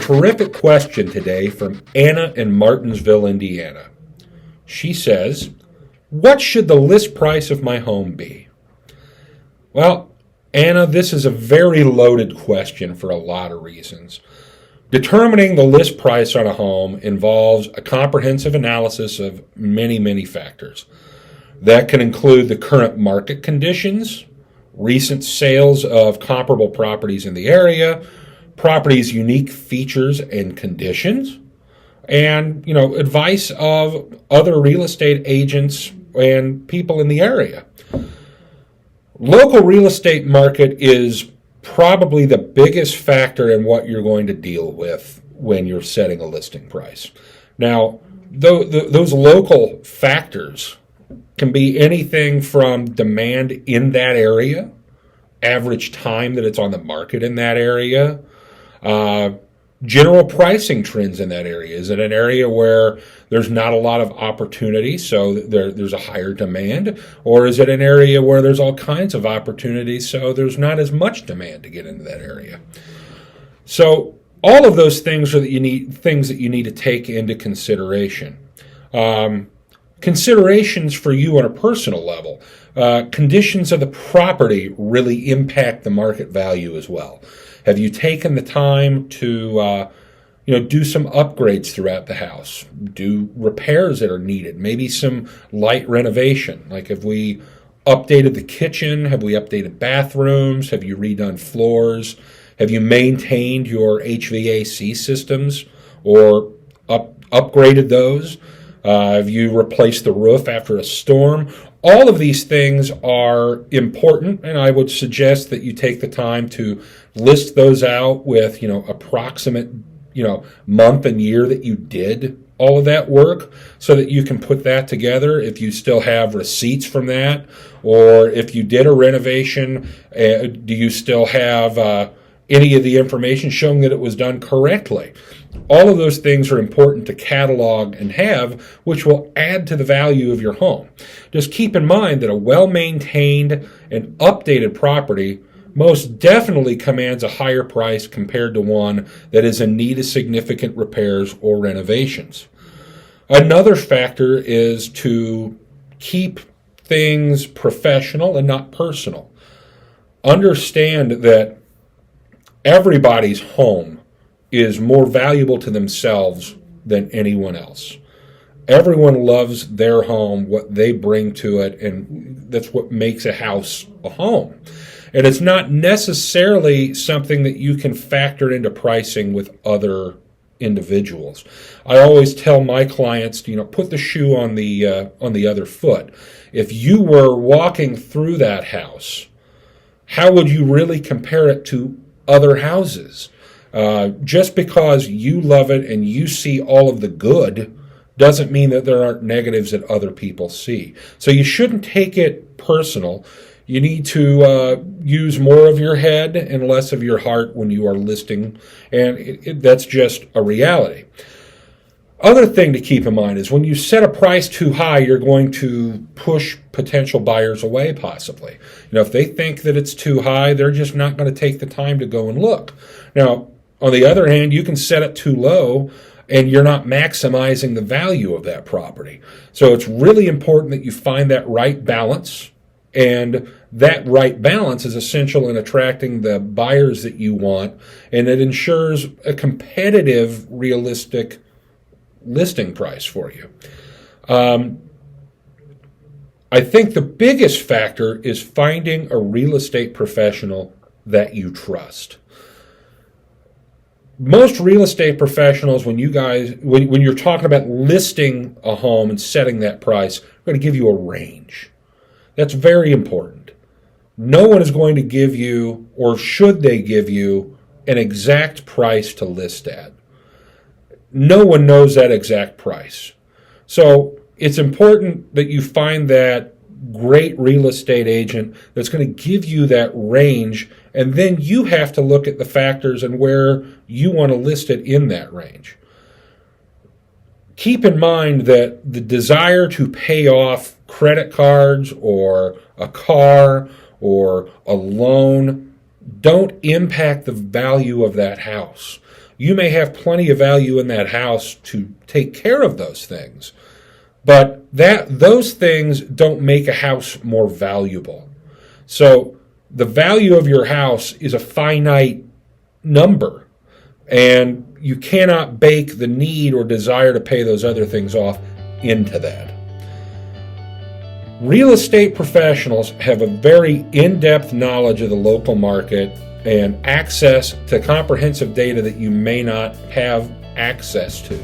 terrific question today from Anna in Martinsville, Indiana. She says, what should the list price of my home be? Well, Anna, this is a very loaded question for a lot of reasons. Determining the list price on a home involves a comprehensive analysis of many, many factors. That can include the current market conditions, recent sales of comparable properties in the area, properties' unique features and conditions, and advice of other real estate agents and people in the area. Local real estate market is probably the biggest factor in what you're going to deal with when you're setting a listing price. Now, those local factors can be anything from demand in that area, average time that it's on the market in that area, general pricing trends in that area. Is it an area where there's not a lot of opportunity, so there's a higher demand? Or is it an area where there's all kinds of opportunities, so there's not as much demand to get into that area? So all of those things are things that you need to take into consideration. Considerations for you on a personal level. Conditions of the property really impact the market value as well. Have you taken the time to do some upgrades throughout the house? Do repairs that are needed? Maybe some light renovation. Like, have we updated the kitchen? Have we updated bathrooms? Have you redone floors? Have you maintained your HVAC systems or upgraded those? Have you replaced the roof after a storm? All of these things are important, and I would suggest that you take the time to list those out with, approximate, month and year that you did all of that work, so that you can put that together if you still have receipts from that, or if you did a renovation, do you still have any of the information showing that it was done correctly? All of those things are important to catalog and have, which will add to the value of your home. Just keep in mind that a well-maintained and updated property most definitely commands a higher price compared to one that is in need of significant repairs or renovations. Another factor is to keep things professional and not personal. Understand that everybody's home is more valuable to themselves than anyone else. Everyone loves their home, what they bring to it, and that's what makes a house a home. And it's not necessarily something that you can factor into pricing with other individuals. I always tell my clients, put the shoe on the other foot. If you were walking through that house, how would you really compare it to other houses? Just because you love it and you see all of the good doesn't mean that there aren't negatives that other people see. So you shouldn't take it personal. You need to use more of your head and less of your heart when you are listing, and that's just a reality. Other thing to keep in mind is when you set a price too high, you're going to push potential buyers away possibly. If they think that it's too high, they're just not going to take the time to go and look. Now, on the other hand, you can set it too low and you're not maximizing the value of that property. So it's really important that you find that right balance, and that right balance is essential in attracting the buyers that you want, and it ensures a competitive, realistic listing price for you. I think the biggest factor is finding a real estate professional that you trust. Most real estate professionals, when you're talking about listing a home and setting that price, are going to give you a range. That's very important. No one is going to give you, or should they give you, an exact price to list at. No one knows that exact price. So it's important that you find that great real estate agent that's going to give you that range, and then you have to look at the factors and where you want to list it in that range. Keep in mind that the desire to pay off credit cards or a car or a loan don't impact the value of that house. You may have plenty of value in that house to take care of those things, but those things don't make a house more valuable. So the value of your house is a finite number, and you cannot bake the need or desire to pay those other things off into that. Real estate professionals have a very in-depth knowledge of the local market and access to comprehensive data that you may not have access to.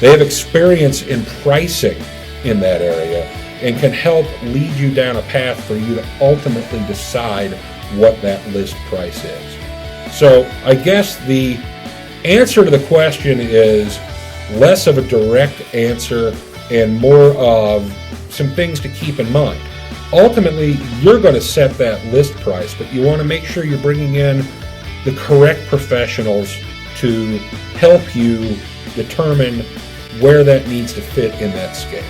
They have experience in pricing in that area and can help lead you down a path for you to ultimately decide what that list price is. So I guess the answer to the question is less of a direct answer and more of some things to keep in mind. Ultimately, you're going to set that list price, but you want to make sure you're bringing in the correct professionals to help you determine where that needs to fit in that scale.